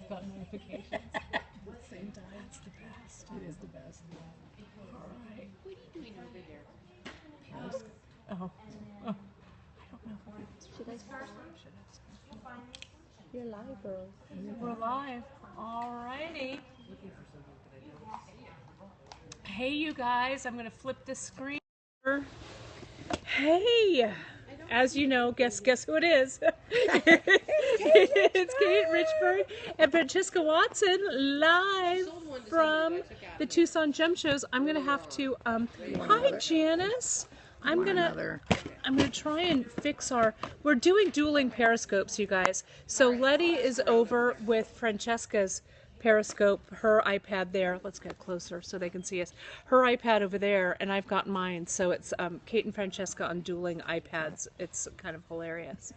I've got notifications. At the same time, it's the best. It is the best. All right. What are you doing over there? Periscope. Oh. I don't know if Should I start? You're live, girl. we're live. All righty. Hey, you guys. I'm going to flip the screen. Hey. As you know, guess who it is? It's Kate Richbourg and Francesca Watson live from the Tucson Gem Shows. I'm gonna have to hi Janice. I'm gonna try and fix we're doing dueling periscopes, you guys. So Letty is over with Francesca's Periscope, her iPad there. Let's get closer so they can see us. Her iPad over there, and I've got mine. So it's Kate and Francesca on dueling iPads. It's kind of hilarious.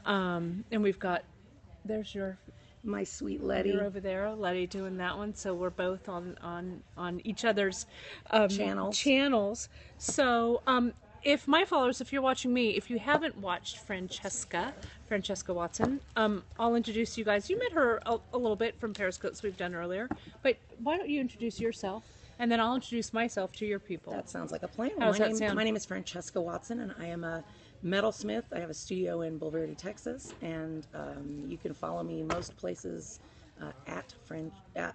And we've got, there's my sweet Letty. You're over there, Letty doing that one. So we're both on each other's channels. So if my followers, if you're watching me, if you haven't watched Francesca Watson, I'll introduce you guys. You met her a little bit from Periscopes we've done earlier, but why don't you introduce yourself, and then I'll introduce myself to your people. That sounds like a plan. How does that sound? My name is Francesca Watson, and I am a metalsmith. I have a studio in Bulverde, Texas, and you can follow me most places at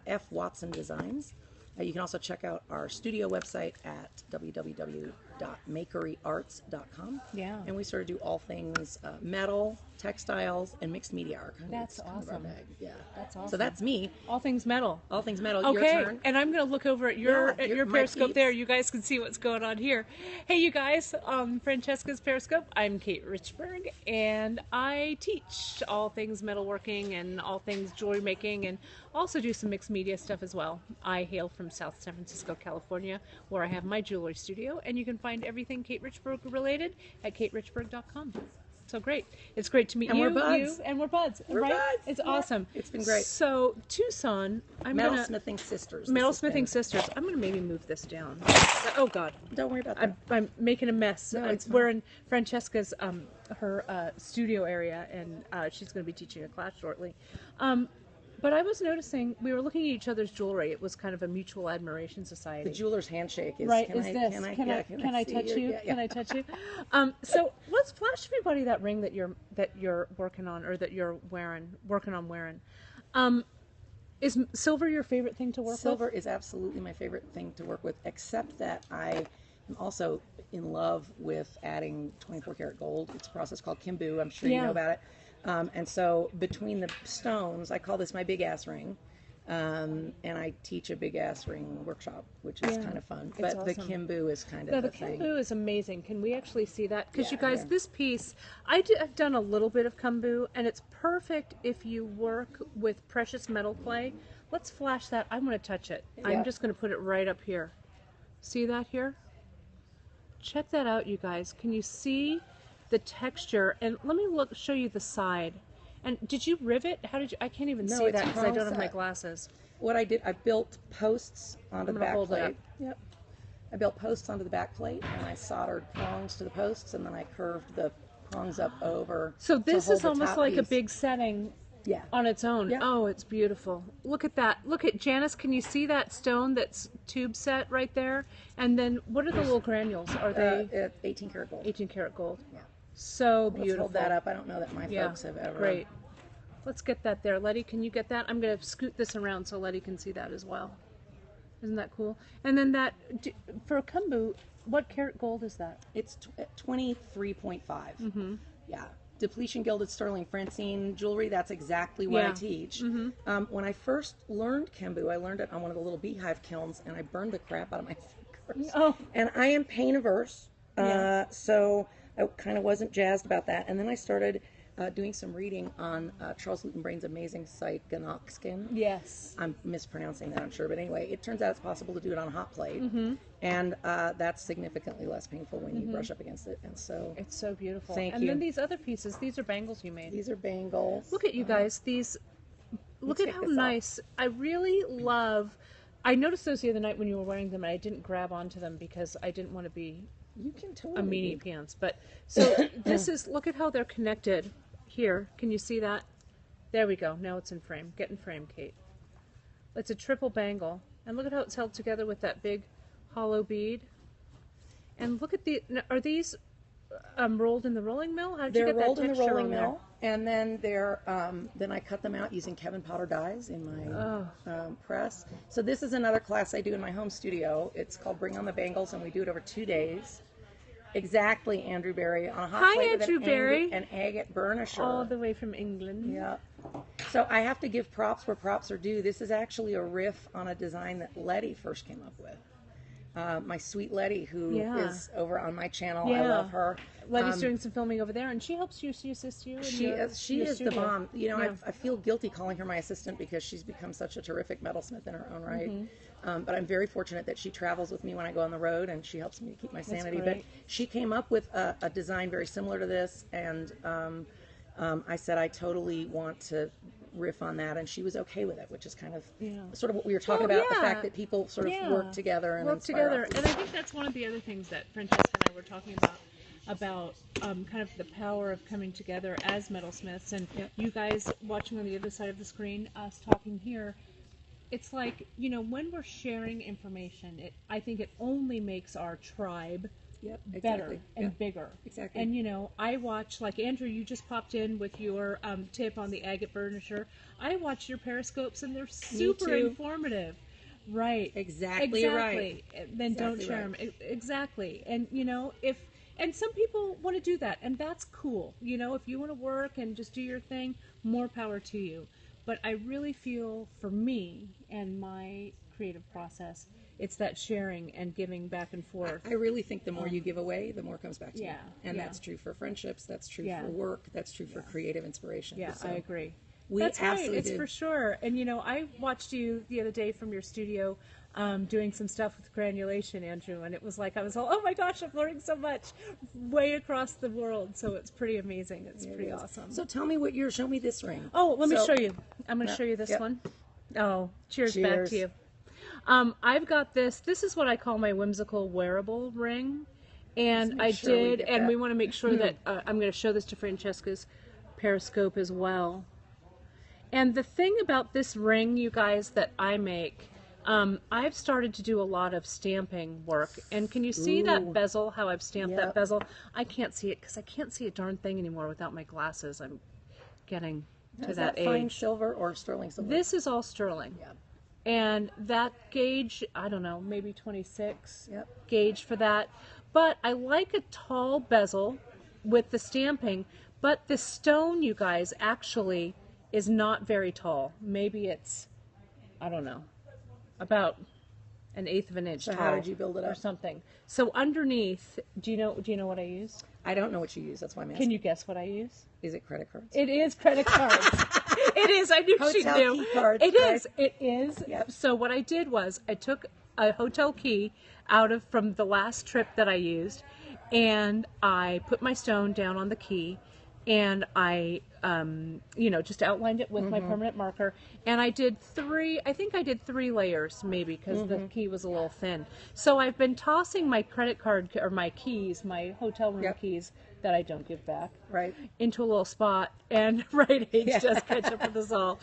F. Watson Designs. You can also check out our studio website at www.makeryarts.com. Yeah. And we sort of do all things metal, textiles, and mixed media art. That's awesome. Yeah. That's awesome. So that's me. All things metal. All things metal. Okay, Your turn. and I'm going to look over at your Periscope there. You guys can see what's going on here. Hey, you guys, Francesca's Periscope. I'm Kate Richbourg, and I teach all things metalworking and all things jewelry making, and also do some mixed media stuff as well. I hail from South San Francisco, California, where I have my jewelry studio, and you can find everything Kate Richbourg related at katerichbourg.com. So great. It's great to meet you. We're buds. And we're buds. We're right? buds. It's awesome. It's been great. So Tucson, Metalsmithing Sisters. Metalsmithing Sisters. I'm going to maybe move this down. Oh God. Don't worry about that. I'm making a mess. No, we're in Francesca's her studio area, and she's going to be teaching a class shortly. But I was noticing, we were looking at each other's jewelry. It was kind of a mutual admiration society. The jeweler's handshake is right. Can I touch you? Yeah. Can I touch you? So let's flash everybody that ring that you're working on, or that you're working on wearing. Is silver your favorite thing to work with? Silver is absolutely my favorite thing to work with, except that I am also in love with adding 24 karat gold. It's a process called Kimbu. I'm sure you know about it. And so between the stones, I call this my big ass ring, and I teach a big ass ring workshop, which is kind of fun. But awesome. The Kimbu is kind of the thing. The Kimbu is amazing. Can we actually see that? Because you guys, this piece, I've done a little bit of Kimbu, and it's perfect if you work with precious metal clay. Let's flash that. I'm going to touch it. Yeah. I'm just going to put it right up here. See that here? Check that out, you guys. Can you see the texture? And let me show you the side. And did you rivet? How did you? I can't even see that because I don't have my glasses. What I did, I built posts onto the back plate. Yep. I built posts onto the back plate, and I soldered prongs to the posts, and then I curved the prongs up over. So this is almost like a big setting. Yeah. On its own. Yeah. Oh, it's beautiful. Look at that. Look at Janice. Can you see that stone that's tube set right there? And then what are the little granules? Are they 18 karat gold? 18 karat gold. Yeah. So beautiful. Let's hold that up. I don't know that my folks have ever. Great. Let's get that there. Letty, can you get that? I'm going to scoot this around so Letty can see that as well. Isn't that cool? And then that, for Kimbu, what karat gold is that? It's 23.5. Mm-hmm. Yeah. Depletion gilded sterling Francine jewelry. That's exactly what I teach. Mm-hmm. When I first learned Kimbu, I learned it on one of the little beehive kilns, and I burned the crap out of my fingers. Oh. And I am pain averse, so I kind of wasn't jazzed about that. And then I started doing some reading on Charles Lutenbrain's amazing site, Ganoxkin. Yes. I'm mispronouncing that, I'm sure. But anyway, it turns out it's possible to do it on a hot plate. Mm-hmm. And that's significantly less painful when you brush up against it. And so it's so beautiful. Thank you. And then these other pieces, these are bangles you made. These are bangles. Look at you guys. These, look at how nice. I really love, I noticed those the other night when you were wearing them, and I didn't grab onto them because I didn't want to be a meanie pants. But so this is, look at how they're connected here. Can you see that? There we go. Now it's in frame. Get in frame, Kate. It's a triple bangle. And look at how it's held together with that big hollow bead. And look at are these rolled in the rolling mill? How did you get that texture on there? They're rolled in the rolling mill, and then then I cut them out using Kevin powder dyes in my press. So this is another class I do in my home studio. It's called Bring on the Bangles, and we do it over 2 days. Exactly, Andrew Berry, on a hot plate with an agate burnisher. All the way from England. Yeah. So I have to give props where props are due. This is actually a riff on a design that Letty first came up with. My sweet Letty, who is over on my channel. I love her. Letty's doing some filming over there, and she helps you. She assists you. She is the bomb. You know, I feel guilty calling her my assistant because she's become such a terrific metalsmith in her own right. But I'm very fortunate that she travels with me when I go on the road, and she helps me to keep my sanity. But she came up with a design very similar to this, and I said I totally want to riff on that, and she was okay with it, which is kind of sort of what we were talking about, the fact that people sort of work together and inspire others. And I think that's one of the other things that Francesca and I were talking about kind of the power of coming together as metalsmiths, and you guys watching on the other side of the screen, us talking here. It's like, you know, when we're sharing information, I think it only makes our tribe better and bigger. Exactly. And, you know, I watch, like Andrew, you just popped in with your tip on the agate burnisher. I watch your periscopes, and they're super informative. Right. Exactly. Right. Then don't share them. Exactly. And, you know, and some people want to do that, and that's cool. You know, if you want to work and just do your thing, more power to you. But I really feel, for me and my creative process, it's that sharing and giving back and forth. I really think the more you give away, the more comes back to you. And that's true for friendships, that's true for work, that's true for creative inspiration. Yeah, so I agree. That's right, it's for sure. And you know, I watched you the other day from your studio doing some stuff with granulation, Andrew, and it was like I was all, oh my gosh, I'm learning so much way across the world. So it's pretty amazing. It's pretty awesome. So tell me show me this ring. Oh, let me show you. I'm going to show you this one. Oh, cheers back to you. I've got this is what I call my whimsical wearable ring, and and we want to make sure that I'm going to show this to Francesca's periscope as well. And the thing about this ring, you guys, that I make, I've started to do a lot of stamping work, and can you see that bezel, how I've stamped that bezel? I can't see it because I can't see a darn thing anymore without my glasses. I'm getting to that age. Fine silver or sterling silver? This is all sterling. Yeah. And that gauge, I don't know, maybe 26 gauge for that. But I like a tall bezel with the stamping, but the stone, you guys, actually is not very tall. Maybe it's, I don't know, about 1/8 of an inch tall. How did you build it up? Or something. So underneath, do you know what I use? I don't know what you use, that's why I'm asking. Can you guess what I use? Is it credit cards? It is credit cards. It is. I knew she knew. Key cards, It is. It is. Yep. So what I did was I took a hotel key from the last trip that I used, and I put my stone down on the key, and I, just outlined it with my permanent marker, and I did I think I did 3 layers maybe, because the key was a little thin. So I've been tossing my credit card, or my keys, my hotel room keys, that I don't give back, into a little spot, and Rite Aid just catch up with us all.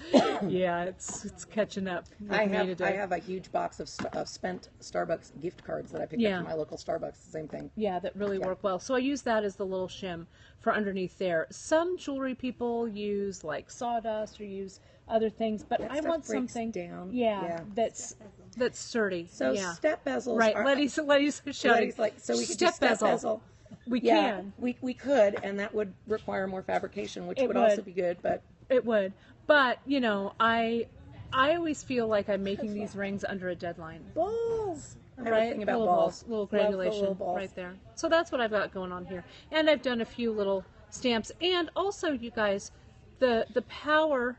Yeah, it's catching up with me today. I have a huge box of spent Starbucks gift cards that I picked up from my local Starbucks, the same thing. Yeah, that really work well. So I use that as the little shim for underneath there. Some jewelry people use like sawdust or use other things, but I want something down. That's sturdy. So step bezels. Right, Letty's shouting. Letty's like, so we could step bezel. We can. We could, and that would require more fabrication, which would also be good, but it would. But you know, I always feel like I'm making these rings under a deadline. Balls. Right, thing about little balls. Little granulation right there. So that's what I've got going on here, and I've done a few little stamps, and also, you guys, the power.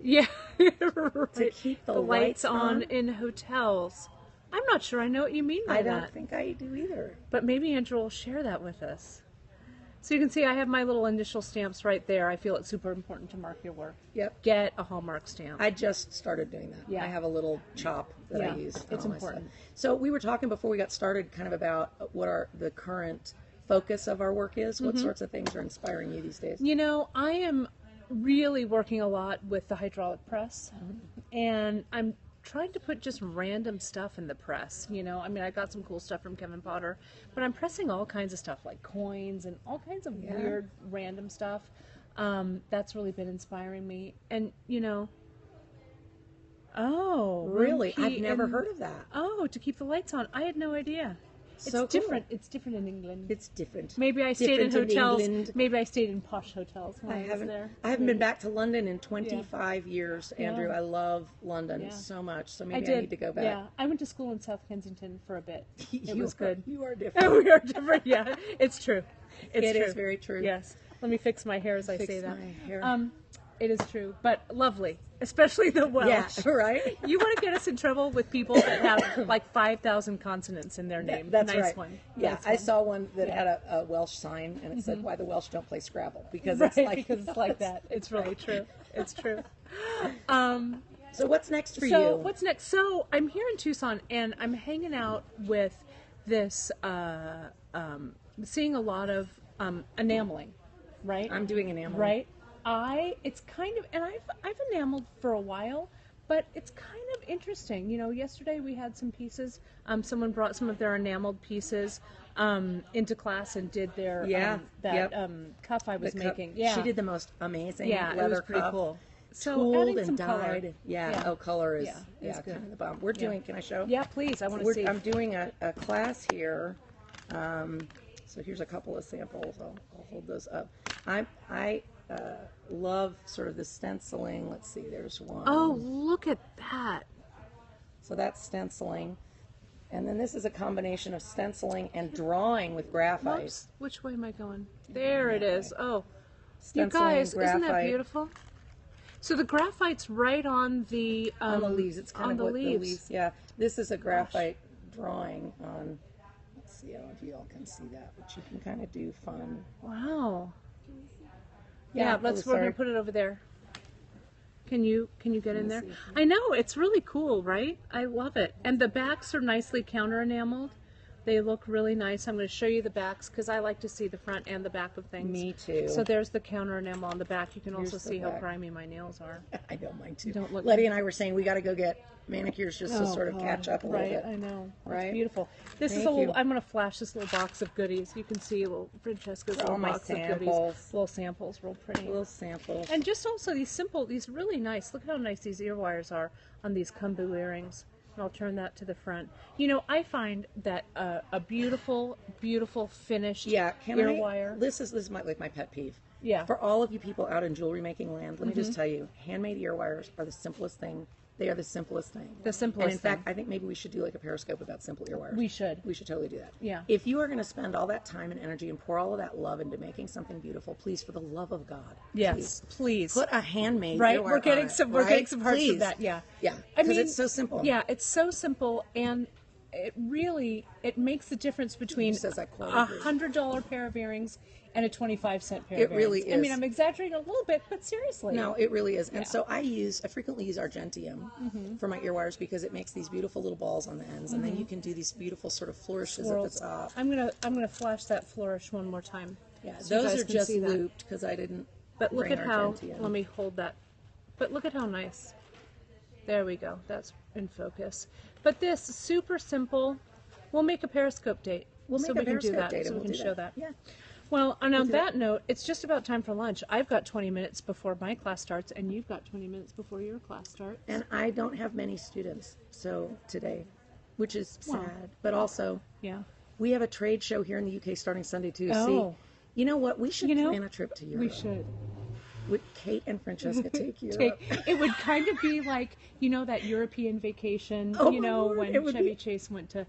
Yeah, right. To keep the lights on in hotels. I'm not sure I know what you mean by that. I don't think I do either. But maybe Andrew will share that with us. So you can see I have my little initial stamps right there. I feel it's super important to mark your work. Yep. Get a Hallmark stamp. I just started doing that. Yeah. I have a little chop that I use. It's important. So we were talking before we got started kind of about what the current focus of our work is. What sorts of things are inspiring you these days? You know, I am really working a lot with the hydraulic press, and I'm trying to put just random stuff in the press, you know. I mean, I got some cool stuff from Kevin Potter, but I'm pressing all kinds of stuff like coins and all kinds of weird random stuff. That's really been inspiring me. And, you know, really? I've never heard of that. Oh, to keep the lights on. I had no idea. It's so different. Cool. It's different in England. It's different. Maybe I stayed in hotels. England. Maybe I stayed in posh hotels when I was there. I haven't been back to London in 25 years, Andrew. I love London so much. So maybe I need to go back. Yeah, I went to school in South Kensington for a bit. It was good. You are different. We are different. Yeah, it's true. It is very true. Yes. Let me fix my hair as I say that. My hair. It is true, but lovely, especially the Welsh. Yeah, right. You want to get us in trouble with people that have like 5,000 consonants in their name. That's nice right. One. Yeah, nice I saw one that had a Welsh sign, and it said, "Why the Welsh don't play Scrabble?" Because it's like that. It's really true. It's true. So what's next for you? So what's next? So I'm here in Tucson, and I'm hanging out with this, seeing a lot of enameling, right? I'm doing enameling. Right. It's kind of, and I've enameled for a while, but it's kind of interesting. You know, yesterday we had some pieces. Someone brought some of their enameled pieces into class and did their cuff I was making. Yeah, she did the most amazing leather it was pretty cuff. Cool. So Tooled and dyed. Color. Yeah. Color is good. kind of the bomb. We're doing. Can I show? Yeah, please. I want to see. I'm doing a class here. So here's a couple of samples. I'll hold those up. I love sort of the stenciling. Let's see, there's one. Oh, look at that. So that's stenciling. And then this is a combination of stenciling and drawing with graphite. Whoops. Which way am I going? There it is. Oh, stenciling, you guys, graphite. Isn't that beautiful? So the graphite's right on the leaves. It's kind on of the what leaves. the leaves. Yeah, this is a graphite drawing on. Let's see, I don't know if you all can see that, but you can kind of do fun. Wow. Yeah, we're gonna put it over there. Can you get in there? I know, it's really cool, right? I love it. And the backs are nicely counter enameled. They look really nice. I'm going to show you the backs because I like to see the front and the back of things. Me too. So there's the counter enamel on the back. You can Here's also see how grimy my nails are. I know, mine too. Don't look Letty and I were saying we got to go get manicures just to sort of catch up a little bit. I know. Right? It's beautiful. This is a little, I'm going to flash this little box of goodies. You can see a little Francesca's little box of goodies. Little samples, real pretty. Little samples. And just also these really nice, look how nice these ear wires are on these kumbu earrings. And I'll turn that to the front. You know, I find that a beautiful, beautiful finished ear wire. This is my pet peeve. Yeah. For all of you people out in jewelry making land, let me just tell you, handmade ear wires are the simplest thing. They are the simplest thing. The simplest And in fact, I think maybe we should do like a Periscope about simple ear wires. We should. We should totally do that. Yeah. If you are going to spend all that time and energy and pour all of that love into making something beautiful, please, for the love of God, please. put a handmade right. ear wire We're getting on some. it, We're right? getting some hearts from that. Yeah. Yeah. I Because mean, it's so simple. Yeah, it's so simple, and it really makes the difference between $100 pair of earrings and a 25-cent pair of earrings. It really is. I mean, I'm exaggerating a little bit, but seriously. No, it really is. And so I frequently use Argentium for my ear wires because it makes these beautiful little balls on the ends, and then you can do these beautiful sort of flourishes at the top. I'm gonna flash that flourish one more time. Yeah, so those are just looped because I didn't. But look at how. Argentium. Let me hold that. But look at how nice. There we go. That's in focus. But this super simple. We'll make a Periscope date. We'll make a Periscope date, so we can show that. Yeah. Well, and on that note, it's just about time for lunch. I've got 20 minutes before my class starts, and you've got 20 minutes before your class starts. And I don't have many students today, which is sad. But also, we have a trade show here in the UK starting Sunday too. Oh. See, you know what? We should plan a trip to Europe. We should. Would Kate and Francesca take Europe? It would kind of be like, that European vacation, when Chevy Chase went to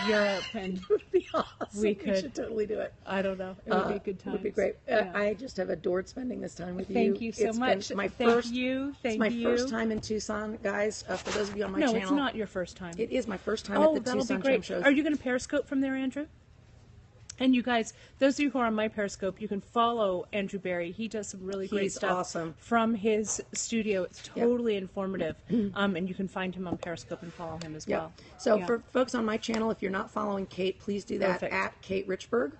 Europe. And it would be awesome. We should totally do it. I don't know. It would be a good time. It would be great. I just have adored spending this time with you. Thank you so much. It's my first time in Tucson, guys. For those of you on my channel. No, it's not your first time. It is my first time at the Tucson Gem Shows. Are you going to Periscope from there, Andrew? And you guys, those of you who are on my Periscope, you can follow Andrew Barry. He does some really great stuff from his studio. It's totally informative. And you can find him on Periscope and follow him as well. So for folks on my channel, if you're not following Kate, please do that at katerichbourg.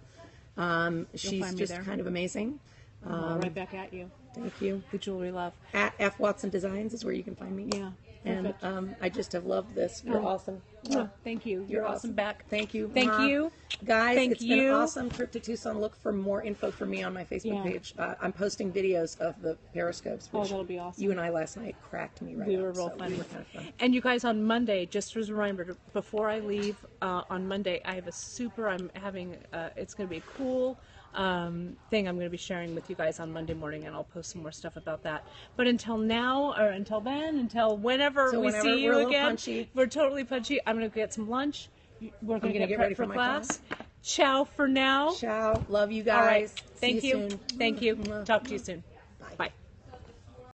She's just kind of amazing. Right back at you. Thank you. The Jewelry Love. At F Watson Designs is where you can find me. Yeah. And I just have loved this. You're awesome. Oh, thank you. You're awesome back. Thank you. Thank you. Guys, Thank it's been an you. awesome trip to Tucson. Look for more info from me on my Facebook page. I'm posting videos of the periscopes, which that'll be awesome. you and I last night cracked me right We up, were real so funny. We were kind of fun. And you guys, on Monday, just as a reminder, before I leave on Monday, I have I'm having, it's going to be a cool thing I'm going to be sharing with you guys on Monday morning, and I'll post some more stuff about that. But until now, or until then, until whenever we see you again, punchy. We're totally punchy. I'm going to get some lunch. We're going to get ready for class. Ciao for now. Ciao. Love you guys. All right. Thank See you you. soon. Thank you. Talk to you soon.